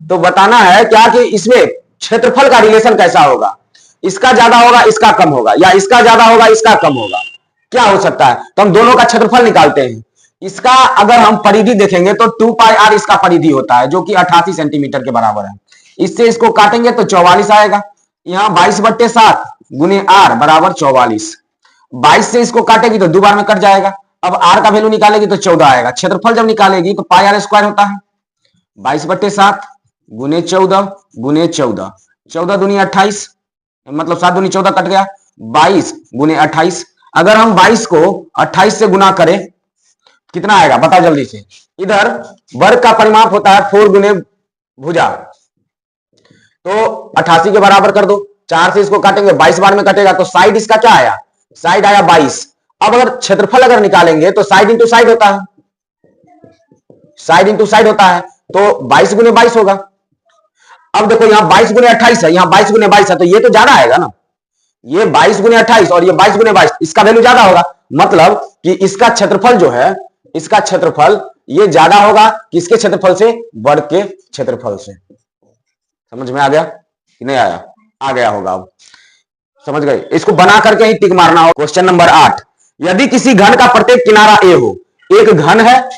तो बताना है क्या कि इसमें क्षेत्रफल का रिलेशन कैसा होगा, इसका ज्यादा होगा इसका कम होगा, या इसका ज्यादा होगा इसका कम होगा, क्या हो सकता है। तो हम दोनों का क्षेत्रफल निकालते हैं। इसका अगर हम परिधि देखेंगे तो 2 पाई आर इसका परिधि होता है, जो कि 88 सेंटीमीटर के बराबर है। इससे इसको काटेंगे तो 44 आएगा। यहां 22/7 गुने आर बराबर 44। 22 से इसको काटेगी तो 2 बार में कट जाएगा। अब आर का वैल्यू निकालेगी तो 14 आएगा। क्षेत्रफल जब निकालेगी तो पाई आर स्क्वायर होता है 22/7 गुने 14 गुने 14, 14 दूनी 28, मतलब 7 दूनी 14 कट गया, 22 गुने 28। अगर हम 22 को 28 से गुना करें कितना आएगा बताओ जल्दी से। इधर वर्ग का परिमाप होता है 4 गुने भुजा, तो 88 के बराबर कर दो। 4 से इसको काटेंगे 22 बार में कटेगा, तो साइड इसका क्या आया, साइड आया 22। अब अगर क्षेत्रफल अगर निकालेंगे तो साइड इंटू साइड होता है, साइड इंटू साइड होता है, तो 22 गुने 22 होगा। अब देखो यहां 22 गुने 28 है, यहां 22 गुने 22 है, तो ये तो ज्यादा आएगा ना। ये 22 गुने 28 और ये 22 गुने 22, इसका वैल्यू ज्यादा होगा। मतलब कि इसका क्षेत्रफल जो है, इसका क्षेत्रफल ये ज्यादा होगा किसके क्षेत्रफल से, वर्ग के क्षेत्रफल से। समझ में आ गया कि नहीं आया, आ गया होगा। अब समझ गए। इसको बना करके ही टिक मारना हो। क्वेश्चन नंबर 8, यदि किसी घन का प्रत्येक किनारा ए हो, एक घन है,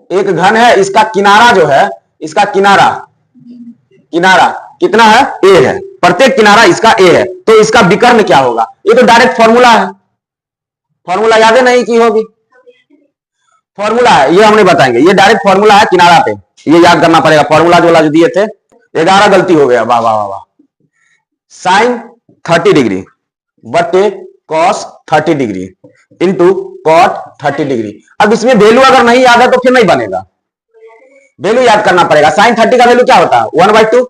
एक घन है, इसका किनारा जो है, इसका किनारा किनारा कितना है, ए है, प्रत्येक किनारा इसका ए है, तो इसका विकर्ण क्या होगा। ये तो डायरेक्ट फॉर्मूला है, फॉर्मूला याद है नहीं की होगी, फॉर्मूला है ये हमने बताएंगे। ये डायरेक्ट फॉर्मूला है किनारा पे, ये याद करना पड़ेगा। फॉर्मूला जो वाला जो दिए थे 11 गलती हो गया, वाह वाह वाह वाह। साइन 30 डिग्री बटे cos 30 degree into cot 30 degree. अब इसमें वैल्यू अगर नहीं याद है तो फिर नहीं बनेगा, वैल्यू याद करना पड़ेगा। साइन 30 का वैल्यू क्या होता है 1/2,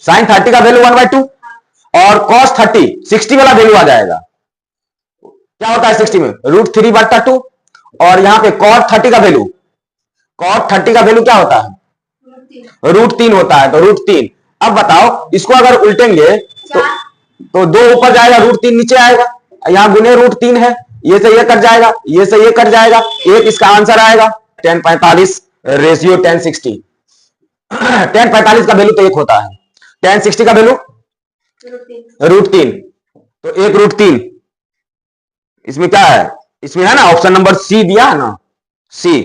साइन 30 का वैल्यू 1/2, और कॉस 30 60 वाला वैल्यू आ जाएगा। क्या होता है 60 में √3/2, और यहां पे कॉट 30 का वैल्यू, कॉट 30 का वैल्यू क्या होता है √3 होता है, तो √3। अब बताओ इसको अगर उल्टेंगे तो 2 ऊपर जाएगा, √3 नीचे आएगा, यहां गुने √3 है, ये से ये कट जाएगा, ये से ये कट जाएगा, एक इसका आंसर आएगा 10/45 रेशियो 10/60। 10/45 का वैल्यू तो 1 होता है, 10/60 का वैल्यू √3, तो 1 √3। इसमें क्या है, इसमें है ना ऑप्शन नंबर सी दिया है ना, सी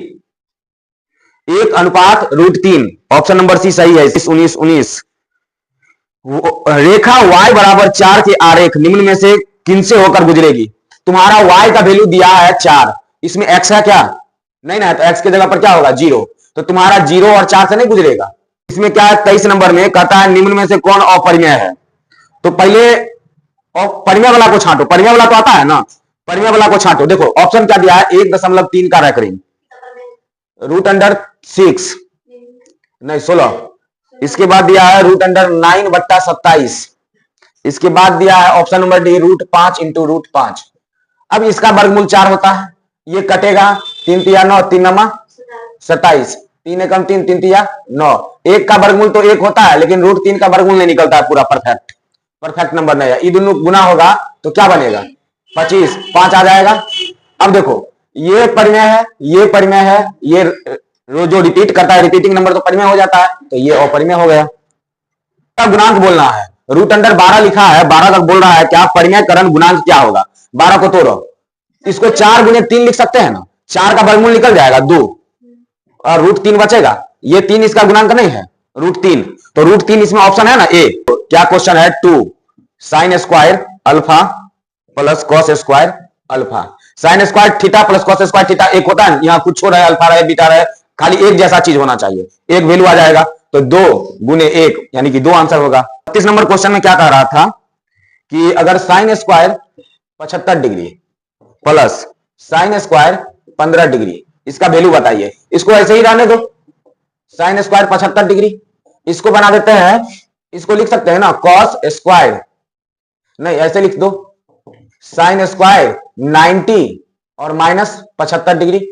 1:√3, ऑप्शन नंबर सी सही है। 19 19 रेखा y बराबर 4 के आरेख निम्न में से किनसे होकर गुजरेगी। तुम्हारा y का वैल्यू दिया है 4, इसमें x है क्या, नहीं ना, तो x की जगह पर क्या होगा 0, तो तुम्हारा 0 और 4 से नहीं गुजरेगा। इसमें क्या है 23 नंबर में कहता है निम्न में से कौन अपरिमेय है, तो पहले परिमेय वाला को छांटो, परिमेय वाला तो आता है ना, परिमेय वाला को छांटो। देखो ऑप्शन क्या दिया है 1.3 का रैकरिंग, √6 नहीं 16, इसके बाद दिया है √9/27, इसके बाद दिया है ऑप्शन नंबर डी √5 × √5। अब इसका वर्गमूल 4 होता है, ये कटेगा 3 तिया 9, 3 नमा 27, 3 एकम 3, 3 तिया 9। एक का वर्गमूल तो 1 होता है, लेकिन √3 का वर्गमूल नहीं निकलता है पूरा परफेक्ट, परफेक्ट नंबर नहीं है। ये दोनों गुना होगा तो क्या बनेगा 25, 5 आ जाएगा। अब देखो ये परिमेय है, ये परिमेय है, ये जो रिपीट करता है रिपीटिंग नंबर तो परिमेय हो जाता है, तो ये अपरिमेय हो गया। गुणांक बोलना है, √12 लिखा है, 12 तक बोल रहा है क्या परिमेयकरण गुणांक क्या होगा। 12 को तोड़ो, इसको 4 गुने 3 लिख सकते हैं ना, 4 का वर्गमूल निकल जाएगा 2 और √3 बचेगा, ये 3 इसका गुणांक नहीं है √3, तो √3 इसमें ऑप्शन है ना ए। क्या क्वेश्चन है 2 sine square alpha plus cos square alpha. Sine square theta plus cos square theta एक होता है, यहाँ कुछ हो रहा है अल्फा रहे बीटा रहे, खाली एक जैसा चीज होना चाहिए, एक वैल्यू आ जाएगा, तो 2 गुने 1 यानी कि 2 आंसर होगा। 32 नंबर क्वेश्चन में क्या कह रहा था कि अगर sine square 75 degree plus sine square 15 degree, इसका वैल्यू बताइए। इसको ऐसे ही रहने दो, साइन स्क्वायर 75 डिग्री, इसको बना देते हैं, इसको लिख सकते हैं ना कॉस स्क्वायर, नहीं ऐसे लिख दो साइन स्क्वायर 90 और -75 डिग्री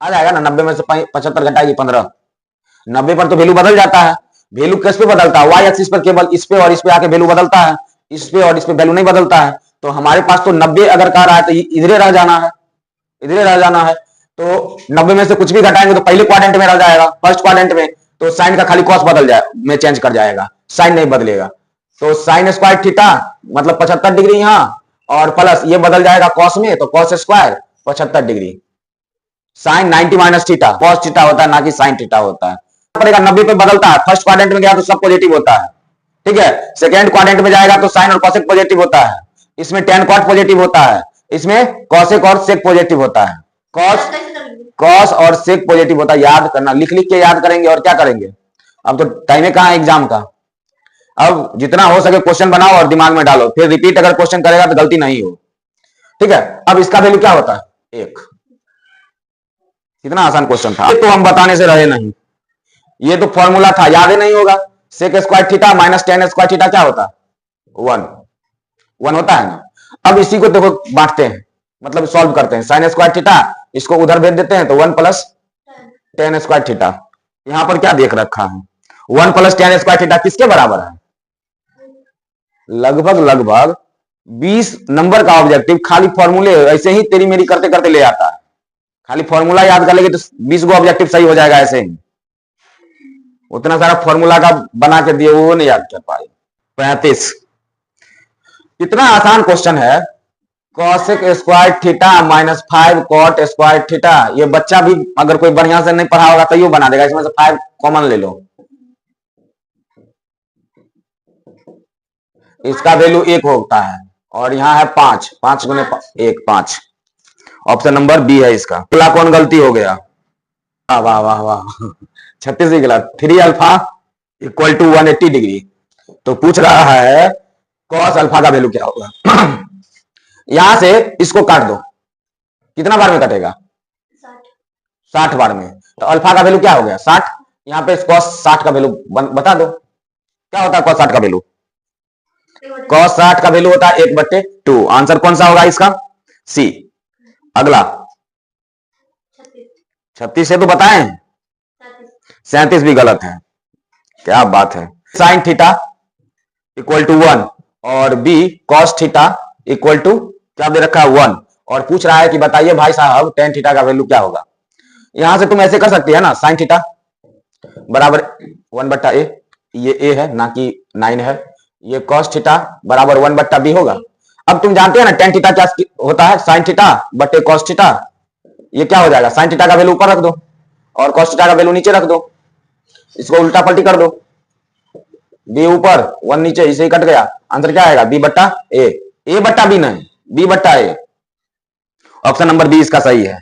आ जाएगा ना। 90 में से 75 घटाएगी 15, 90 पर तो वैल्यू बदल जाता है। वैल्यू किस पे बदलता है, वाई एक्सिस पर, केवल इस पे और इस पे आके वैल्यू बदलता है, इस पे और इस पे वैल्यू नहीं बदलता है। तो हमारे पास तो 90 अगर कह रहा है तो इधरे रह जाना है, इधरे रह जाना है। तो 90 में से कुछ भी घटाएंगे तो पहले क्वाड्रेंट में रह जाएगा, फर्स्ट क्वाड्रेंट में, तो साइन का खाली कॉस बदल जाए में चेंज कर जाएगा, साइन नहीं बदलेगा। तो साइन स्क्वायर थीटा मतलब 75 डिग्री यहां, और प्लस ये बदल जाएगा कॉस में, तो cos square 75 degree. Sine 90 minus theta, cos theta होता है ना कि साइन थीटा होता है। पड़ेगा 90 पे बदलता है, फर्स्ट क्वाड्रेंट में गया तो सब पॉजिटिव होता है, ठीक है। सेकेंड क्वाड्रेंट में जाएगा तो साइन और कॉसेक पॉजिटिव होता है, इसमें टेन कॉट पॉजिटिव होता है, इसमें कॉसेक और सेक पॉजिटिव होता है। कॉस और सेक पॉजिटिव होता है, याद करना, लिख लिख के याद करेंगे और क्या करेंगे। अब तो टाइम कहां है एग्जाम का। अब जितना हो सके क्वेश्चन बनाओ और दिमाग में डालो, फिर रिपीट अगर क्वेश्चन करेगा तो गलती नहीं हो, ठीक है। अब इसका वैल्यू क्या होता है 1। कितना आसान क्वेश्चन था, तो हम बताने से रहे नहीं। ये तो फॉर्मूला था, याद ही नहीं होगा। Sec square theta minus ten square theta क्या होता है 1 होता है ना। अब इसी को देखो बांटते हैं, मतलब सॉल्व करते हैं। साइन स्क्वायर थीटा इसको उधर भेज देते हैं तो 1 प्लस टेन स्क्वायर थीटा। यहां पर क्या देख रखा है, 1 प्लस टेन स्क्वायर थीटा किसके बराबर है, लगभग 20 नंबर का ऑब्जेक्टिव खाली फॉर्मूले ऐसे ही तेरी मेरी करते करते ले आता है। खाली फॉर्मूला याद कर लेंगे तो 20 गो ऑब्जेक्टिव सही हो जाएगा ऐसे ही। उतना सारा फॉर्मूला का बना के दिए वो नहीं याद कर पाए। 35 कितना आसान क्वेश्चन है। Cosec square theta minus 5 cot square theta. ये बच्चा भी अगर कोई बढ़िया से नहीं पढ़ा होगा तो ये बना देगा। इसमें से 5 कॉमन ले लो, इसका वैल्यू 1 होता है और यहाँ है 5, 5 गुने 1 5। ऑप्शन नंबर बी है इसका। अगला कौन गलती हो गया, वाह वाह वाह 36 ही गलत। 3 अल्फा इक्वल टू 180 डिग्री। तो पूछ रहा है कॉस अल्फा का वैल्यू क्या होगा। यहां से इसको काट दो, कितना बार में कटेगा 60 बार में। तो अल्फा का वैल्यू क्या हो गया 60। यहाँ पे कॉस 60 का वैल्यू बता दो क्या होता है। कॉस 60 का वैल्यू, कॉस 60 का वैल्यू होता है 1/2। आंसर कौन सा होगा इसका, सी। अगला 36 से तो बताएं, 37 भी गलत है। क्या बात है। साइन थीटा इक्वल टू 1 और B cos theta equal to क्या दे रखा है 1, और पूछ रहा है कि बताइए भाई साहब टेन थीटा का वैल्यू क्या होगा। यहां से तुम ऐसे कर सकते हैं ना, साइन थीटा बराबर 1/a, ये a है ना कि 9 है। ये कॉस थीटा बराबर 1/b होगा। अब तुम जानते हैं ना टेन थीटा क्या होता है, साइन थीटा बटे कॉस थीटा। ये क्या हो जाएगा, साइन थीटा का वैल्यू ऊपर रख दो और कॉस थीटा का वैल्यू नीचे रख दो, इसको उल्टा पलटी कर दो। बी ऊपर 1 नीचे, इसे ही कट गया। आंसर क्या आएगा b/a, a/b नहीं b/a। ऑप्शन नंबर बी इसका सही है।